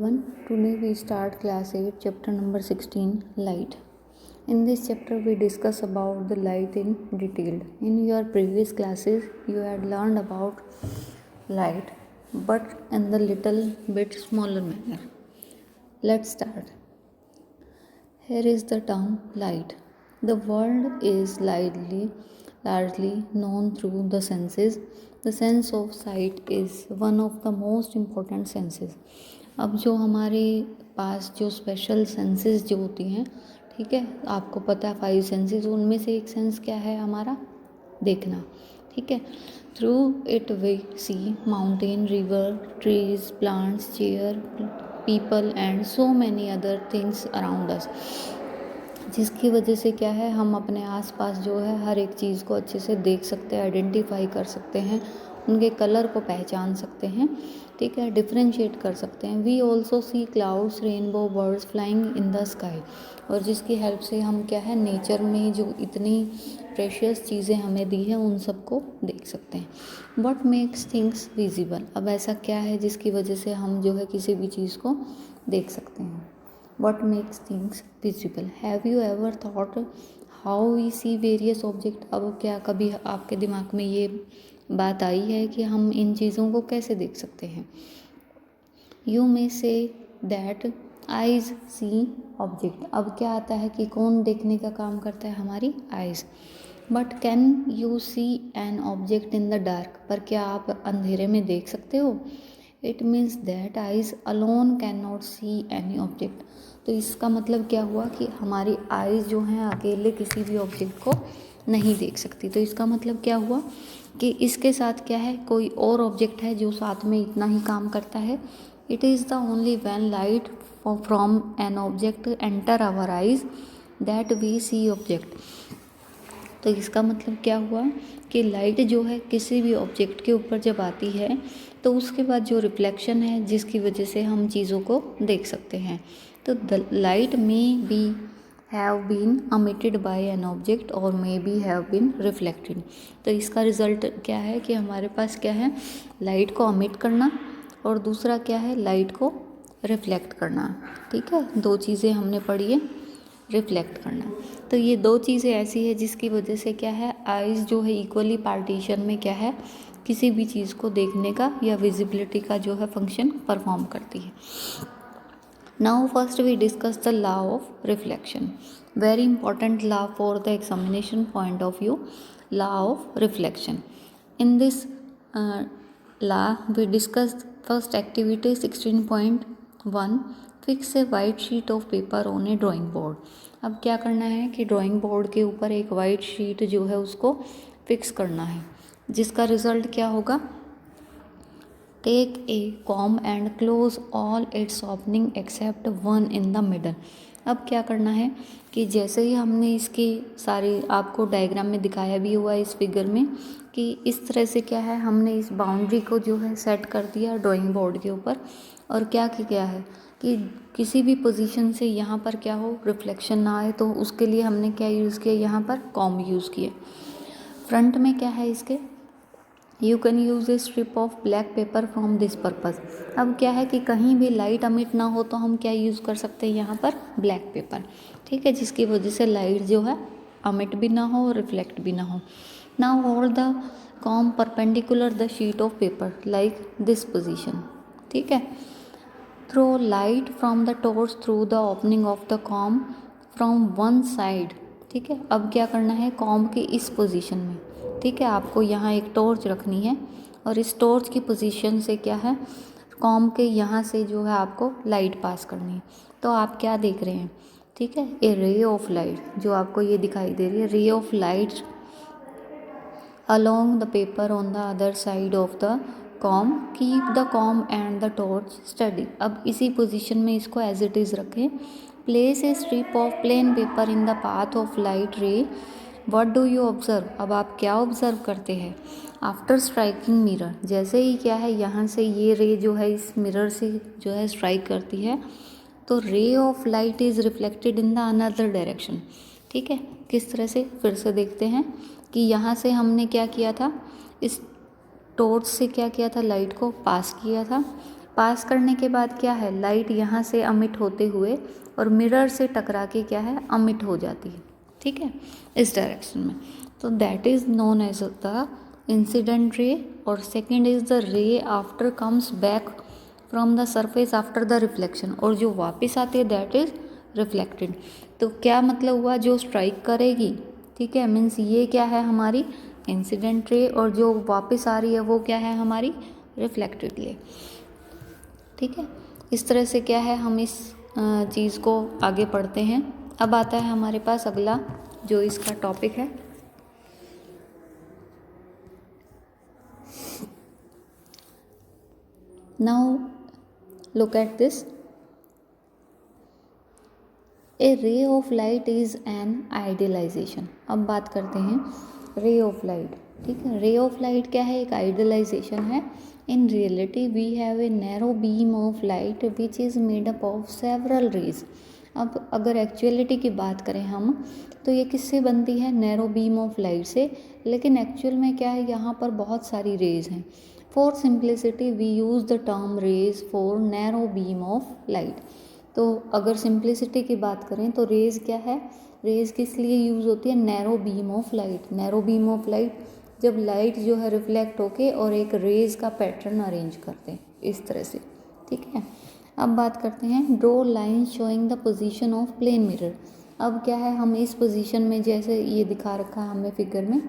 Today we start class 8 chapter number 16 light. In this chapter we discuss about the light in detail. In your previous classes you had learned about light but in the little bit smaller manner. Let's start. Here is the term light. The world is largely known through the senses. The sense of sight is one of the most important senses. अब जो हमारे पास जो special senses जो होती हैं, ठीक है, आपको पता है 5 सेंसेस, उनमें से एक सेंस क्या है हमारा, देखना, ठीक है. Through it we see mountain, river, trees, plants, chair, people and so many other things around us. जिसकी वजह से क्या है, हम अपने आसपास जो है हर एक चीज़ को अच्छे से देख सकते हैं, आइडेंटिफाई कर सकते हैं, उनके कलर को पहचान सकते हैं, ठीक है, डिफ्रेंशिएट कर सकते हैं. We also see clouds, rainbow, birds flying in the sky. और जिसकी हेल्प से हम क्या है, नेचर में जो इतनी प्रेशियस चीज़ें हमें दी हैं उन सबको देख सकते हैं. What makes things visible. अब ऐसा क्या है जिसकी वजह से हम जो है किसी भी चीज़ को देख सकते हैं. What makes things visible? Have you ever thought how we see various objects? अब क्या कभी आपके दिमाग में ये बात आई है कि हम इन चीज़ों को कैसे देख सकते हैं. You may say that eyes see object. अब क्या आता है कि कौन देखने का काम करता है, हमारी eyes. But can you see an object in the dark? पर क्या आप अंधेरे में देख सकते हो? It means that eyes alone cannot see any object. तो इसका मतलब क्या हुआ कि हमारी आइज़ जो हैं अकेले किसी भी ऑब्जेक्ट को नहीं देख सकती. तो इसका मतलब क्या हुआ कि इसके साथ क्या है, कोई और ऑब्जेक्ट है जो साथ में इतना ही काम करता है. It is the only when light from an object enter our eyes that we see object. तो इसका मतलब क्या हुआ कि लाइट जो है किसी भी ऑब्जेक्ट के ऊपर जब आती है तो उसके बाद जो रिफ्लेक्शन है जिसकी वजह से हम चीज़ों को देख सकते हैं. तो the light may be have been emitted by an object और may be have been reflected. तो इसका रिजल्ट क्या है कि हमारे पास क्या है, लाइट को अमिट करना और दूसरा क्या है, लाइट को रिफ्लेक्ट करना. ठीक है, 2 चीज़ें हमने पढ़ी है, रिफ्लेक्ट करना. तो ये 2 चीज़ें ऐसी है जिसकी वजह से क्या है, आइज़ जो है इक्वली पार्टीशन में क्या है, किसी भी चीज़ को देखने का या विजिबिलिटी का जो है फंक्शन परफॉर्म करती है. Now first we discuss the law of reflection. Very important law for the examination point of view, law of reflection. In this law we discuss first activity 16.1 fix a white sheet of paper on a drawing board. अब क्या करना है कि drawing board के ऊपर एक white sheet जो है उसको फिक्स करना है, जिसका रिजल्ट क्या होगा, take a comb and close all its opening except one in the middle. अब क्या करना है कि जैसे ही हमने इसकी सारी आपको डायग्राम में दिखाया भी हुआ है इस फिगर में कि इस तरह से क्या है, हमने इस बाउंड्री को जो है सेट कर दिया ड्राइंग बोर्ड के ऊपर. और क्या किया है कि किसी भी पोजीशन से यहाँ पर क्या हो, रिफ्लेक्शन ना आए, तो उसके लिए हमने क्या यूज़ किया, यहाँ पर कॉम यूज़ किया. फ्रंट में क्या है इसके, you can use A strip of black pepper from this purpose. अब क्या है कि कहीं भी लाइट अमिट ना हो तो हम क्या यूज़ कर सकते हैं, यहाँ पर ब्लैक पेपर, ठीक है, जिसकी वजह से लाइट जो है अमिट भी ना हो और रिफ्लेक्ट भी ना हो. Now hold the comb perpendicular the sheet of paper like this position. ठीक है, throw light from the torch through the opening of the comb from one side. ठीक है, अब क्या करना है, कॉम के इस पोजीशन में, ठीक है, आपको यहाँ एक टॉर्च रखनी है और इस टॉर्च की पोजीशन से क्या है, कॉम के यहाँ से जो है आपको लाइट पास करनी है. तो आप क्या देख रहे हैं, ठीक है, ए रे ऑफ लाइट जो आपको ये दिखाई दे रही है, ray of light along the paper on the other side of the comb. Keep the comb and the torch steady. अब इसी पोजीशन में इसको एज इट इज़ रखें. Place a strip of plain paper in the path of light ray. What do you observe? अब आप क्या observe करते हैं, आफ्टर स्ट्राइकिंग मिरर, जैसे ही क्या है यहाँ से ये रे जो है इस मिरर से जो है स्ट्राइक करती है तो ray of light is reflected in the another direction. ठीक है, किस तरह से, फिर से देखते हैं कि यहाँ से हमने क्या किया था, इस टॉर्च से क्या किया था, लाइट को पास किया था पास करने के बाद क्या है, लाइट यहाँ से अमिट होते हुए और मिरर से टकरा के क्या है, अमिट हो जाती है, ठीक है, इस डायरेक्शन में। तो that is known as the incident ray. और second is the ray after comes back from the surface after the reflection, और जो वापस आती है दैट इज़ रिफ्लेक्टेड। तो क्या मतलब हुआ, जो स्ट्राइक करेगी, ठीक है, मीन्स ये क्या है हमारी इंसिडेंट रे, और जो वापस आ रही है वो क्या है हमारी रिफ्लेक्टेड रे, ठीक है। इस तरह से क्या है हम इस चीज़ को आगे पढ़ते हैं। अब आता है हमारे पास अगला जो इसका टॉपिक है, now look at this, A ray of light is an idealisation. अब बात करते हैं रे ऑफ लाइट, ठीक है। रे ऑफ लाइट क्या है, एक आइडियलाइजेशन है। In reality we have a narrow beam of light which is made up of several rays. अब अगर एक्चुअलिटी की बात करें हम, तो ये किससे बनती है, नैरो बीम ऑफ लाइट से, लेकिन एक्चुअल में क्या है, यहाँ पर बहुत सारी रेज हैं। For simplicity we use the term rays for narrow beam of light. तो अगर सिंप्लिसिटी की बात करें तो रेज़ क्या है, रेज़ किस लिए यूज़ होती है, narrow beam of light. Narrow beam of light जब लाइट जो है रिफ्लेक्ट होके और एक रेज़ का पैटर्न अरेंज करते हैं इस तरह से, ठीक है। अब बात करते हैं draw line showing the position of plane mirror. अब क्या है, हम इस पोजीशन में जैसे ये दिखा रखा है हमने फिगर में,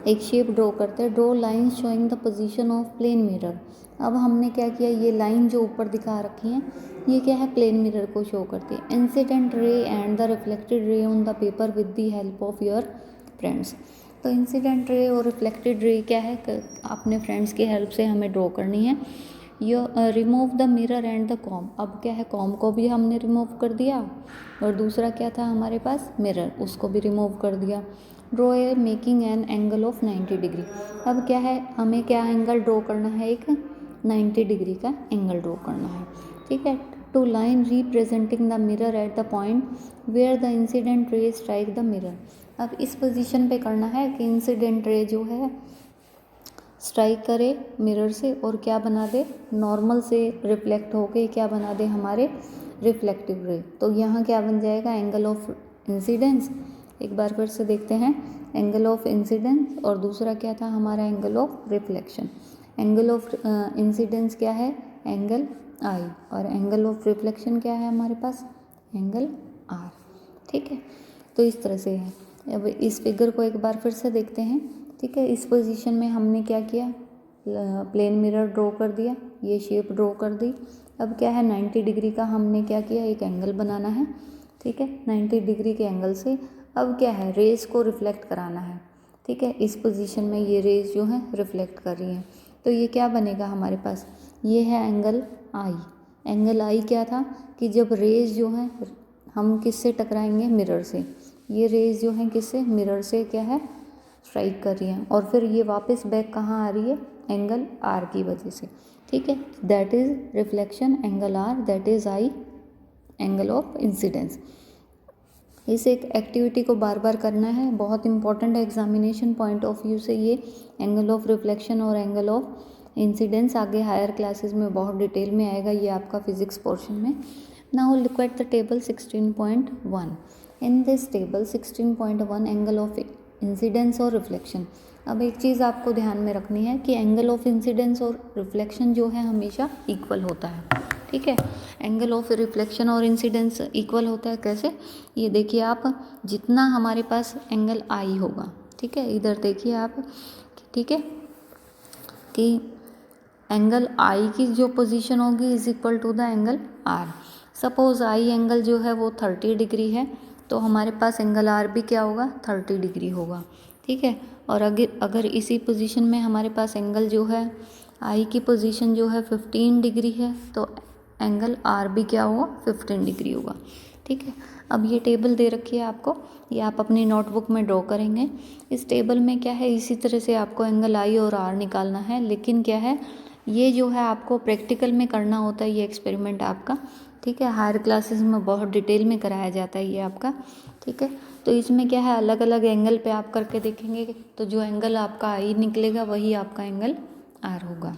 एक शेप ड्रॉ करते हैं, draw line showing the position of plane mirror. अब हमने क्या किया, ये लाइन जो ऊपर दिखा रखी है ये क्या है, प्लेन मिरर को शो करती है। Incident ray and the reflected ray on the paper with the help of your friends. तो इंसिडेंट रे और रिफ्लेक्टेड रे क्या है, अपने फ्रेंड्स की हेल्प से हमें ड्रॉ करनी है। यो remove the mirror and the comb. अब क्या है, कॉम को भी हमने रिमूव कर दिया, और दूसरा क्या था हमारे पास, मिरर, उसको भी रिमूव कर दिया। Draw a making an angle of 90 degree. अब क्या है, हमें क्या एंगल ड्रॉ करना है, एक 90 डिग्री का एंगल ड्रॉ करना है, ठीक है। To line representing the mirror at the point where the incident ray strike the mirror. अब इस पोजीशन पे करना है कि इंसिडेंट रे जो है स्ट्राइक करे मिरर से और क्या बना दे, नॉर्मल से रिफ्लेक्ट होके क्या बना दे, हमारे रिफ्लेक्टिव रे। तो यहाँ क्या बन जाएगा, एंगल ऑफ इंसिडेंस। एक बार फिर से देखते हैं, एंगल ऑफ इंसिडेंस और दूसरा क्या था हमारा, angle of reflection. Angle of incidence क्या है, एंगल आई, और एंगल ऑफ रिफ्लेक्शन क्या है हमारे पास, एंगल आर, ठीक है। तो इस तरह से है। अब इस फिगर को एक बार फिर से देखते हैं, ठीक है। इस पोजीशन में हमने क्या किया, प्लेन मिरर ड्रॉ कर दिया, ये शेप ड्रॉ कर दी। अब क्या है, 90 डिग्री का हमने क्या किया, एक एंगल बनाना है, ठीक है। 90 डिग्री के एंगल से अब क्या है, रेज को रिफ्लेक्ट कराना है, ठीक है। इस पोजीशन में ये रेज जो है रिफ्लेक्ट कर रही हैं, तो ये क्या बनेगा हमारे पास, ये है एंगल आई। एंगल आई क्या था कि जब रेज जो है हम किससे टकराएंगे, मिरर से, ये रेज जो है किससे, मिरर से क्या है स्ट्राइक कर रही हैं, और फिर ये वापस बैक कहाँ आ रही है, एंगल आर की वजह से, ठीक है। That is reflection, angle r, that is i, angle of incidence. इस एक एक्टिविटी को बार बार करना है, बहुत इंपॉर्टेंट है एग्जामिनेशन पॉइंट ऑफ व्यू से ये एंगल ऑफ रिफ्लेक्शन और एंगल ऑफ इंसिडेंस। आगे हायर क्लासेस में बहुत डिटेल में आएगा ये आपका फिजिक्स पोर्शन में। Now look at the table 16.1। In this table 16.1 angle of incidence और रिफ्लेक्शन। अब एक चीज़ आपको ध्यान में रखनी है कि एंगल ऑफ इंसिडेंस और रिफ्लेक्शन जो है हमेशा इक्वल होता है, ठीक है। एंगल ऑफ रिफ्लेक्शन और इंसिडेंस इक्वल होता है कैसे, ये देखिए आप, जितना हमारे पास एंगल आई होगा, ठीक है, इधर देखिए आप, ठीक है, कि एंगल आई की जो पोजीशन होगी is equal to the angle r. Suppose i angle जो है वो 30 डिग्री है, तो हमारे पास एंगल आर भी क्या होगा, 30 डिग्री होगा, ठीक है। और अगर इसी पोजीशन में हमारे पास एंगल जो है आई की पोजीशन जो है 15 डिग्री है, तो एंगल आर भी क्या होगा, 15 डिग्री होगा, ठीक है। अब ये टेबल दे रखी है आपको, ये आप अपनी नोटबुक में ड्रॉ करेंगे। इस टेबल में क्या है, इसी तरह से आपको एंगल आई और आर निकालना है, लेकिन क्या है, ये जो है आपको प्रैक्टिकल में करना होता है ये एक्सपेरिमेंट आपका, ठीक है। हायर क्लासेस में बहुत डिटेल में कराया जाता है ये आपका, ठीक है। तो इसमें क्या है, अलग अलग एंगल पे आप करके देखेंगे, तो जो एंगल आपका आई निकलेगा वही आपका एंगल आर होगा।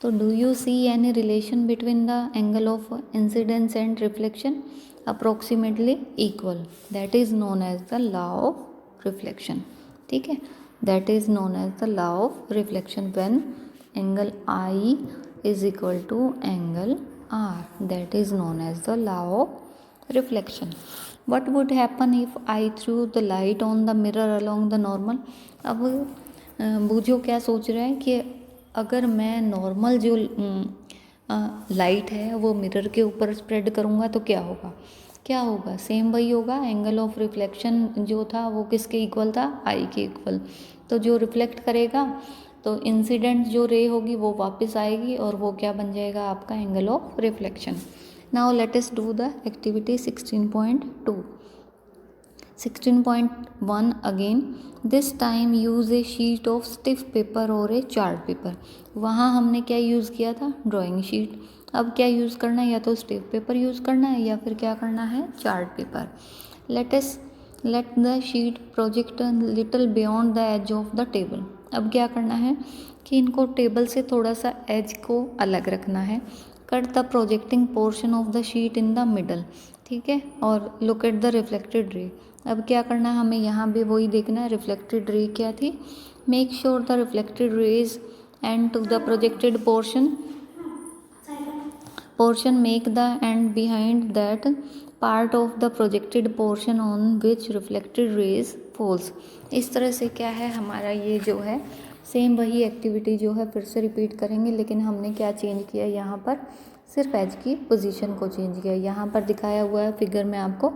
तो do you see any relation between the angle of incidence and reflection? Approximately equal, that is known as the law of reflection. ठीक है, that is known as the law of reflection when angle i is equal to angle r, that is known as the law of reflection. What would happen if I threw the light on the mirror along the normal? अब बूझो क्या सोच रहा है कि अगर मैं normal जो लाइट है वो मिरर के ऊपर स्प्रेड करूँगा तो क्या होगा? क्या होगा? सेम वही होगा. एंगल ऑफ रिफ्लेक्शन जो था वो किसके इक्वल था? आई के इक्वल. तो जो रिफ्लेक्ट करेगा तो इंसिडेंट जो रे होगी वो वापस आएगी और वो क्या बन जाएगा? आपका angle of reflection. Now let us do the activity 16.2. 16.1 again. This time use a sheet of stiff paper or a chart paper. वहाँ हमने क्या यूज़ किया था? Drawing sheet. अब क्या यूज़ करना है? या तो स्टिफ पेपर यूज़ करना है या फिर क्या करना है? Chart paper. Let the sheet project a little beyond the edge of the table. अब क्या करना है कि इनको टेबल से थोड़ा सा एज को अलग रखना है. Cut the projecting portion of the sheet in the middle. ठीक है, और look at the reflected ray. अब क्या करना है हमें? यहाँ भी वही देखना है रिफ्लेक्टेड रे क्या थी. Make sure the reflected rays and to the projected portion make the end behind that part of the projected portion on which reflected rays falls. इस तरह से क्या है हमारा ये जो है सेम वही एक्टिविटी जो है फिर से रिपीट करेंगे, लेकिन हमने क्या चेंज किया यहाँ पर? सिर्फ एज की पोजीशन को चेंज किया. यहाँ पर दिखाया हुआ है फिगर में आपको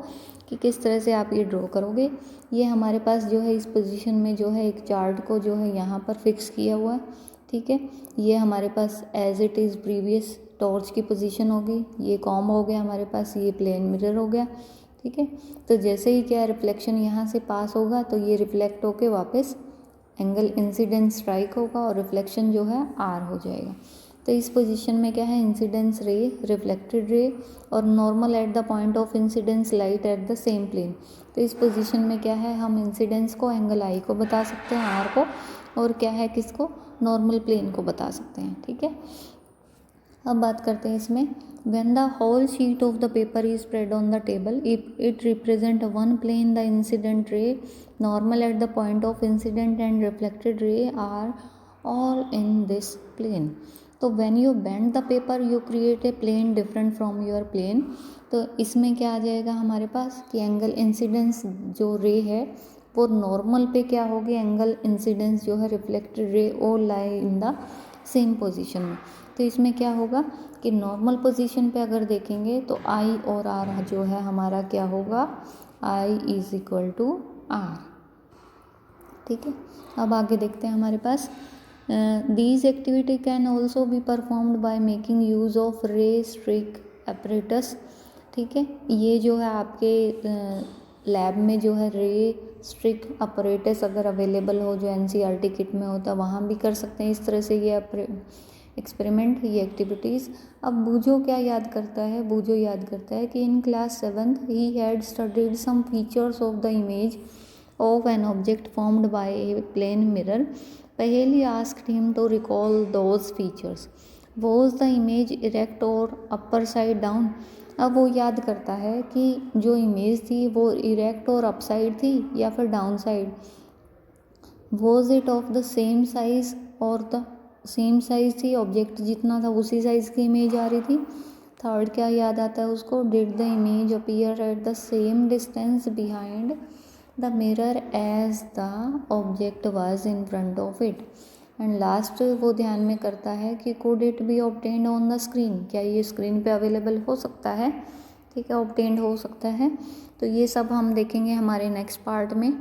कि किस तरह से आप ये ड्रॉ करोगे. ये हमारे पास जो है इस पोजीशन में जो है एक चार्ट को जो है यहाँ पर फिक्स किया हुआ है. ठीक है, ये हमारे पास as it is previous torch की पोजीशन होगी. ये कॉम हो गया हमारे पास, ये प्लेन मिरर हो गया. ठीक है, तो जैसे ही क्या रिफ्लेक्शन यहाँ से पास होगा तो ये रिफ्लेक्ट होके वापस एंगल इंसिडेंस स्ट्राइक होगा और रिफ्लेक्शन जो है आर हो जाएगा. तो इस पोजीशन में क्या है? इंसिडेंस रे, रिफ्लेक्टेड रे और normal at the point of incidence light at the same plane. तो इस पोजीशन में क्या है? हम इंसिडेंस को एंगल आई को बता सकते हैं, आर को, और क्या है किसको? नॉर्मल प्लेन को बता सकते हैं. ठीक है, अब बात करते हैं इसमें. When the whole sheet of the paper is spread on the table, it represent one plane. The incident ray, normal at the point of incident and reflected ray are all in this plane. तो when you bend the paper, you create a plane different from your plane. तो इसमें क्या आ जाएगा हमारे पास कि angle incidence जो रे है वो नॉर्मल पे क्या होगी? एंगल इंसिडेंस जो है reflected ray o lie in the same position में. तो इसमें क्या होगा कि नॉर्मल पोजीशन पे अगर देखेंगे तो आई और आर जो है हमारा क्या होगा? I is equal to R. ठीक है, अब आगे देखते हैं हमारे पास. These activity can also be performed by making use of ray streak apparatus. ठीक है, ये जो है आपके लैब में जो है रे स्ट्रिक अपरेटस अगर अवेलेबल हो, जो NCERT किट में होता है, वहाँ भी कर सकते हैं इस तरह से ये एक्सपेरिमेंट, ये एक्टिविटीज़. अब बूझो क्या याद करता है? बूझो याद करता है कि in class 7th he had studied some features of the image of an object formed by a plane mirror. Paheli asked him to recall those features. Was the image erect or upper side down? अब वो याद करता है कि जो image थी वो erect और अप साइड थी या फिर down side. Was it of the same size और द सेम साइज थी, ऑब्जेक्ट जितना था उसी साइज़ की इमेज आ रही थी. थर्ड क्या याद आता है उसको? Did the image appear at the same distance behind the mirror as the object was in front of it. And last वो ध्यान में करता है कि could it be obtained on the screen? क्या ये स्क्रीन पे अवेलेबल हो सकता है? ठीक है, ऑब्टेन्ड हो सकता है. तो ये सब हम देखेंगे हमारे नेक्स्ट पार्ट में.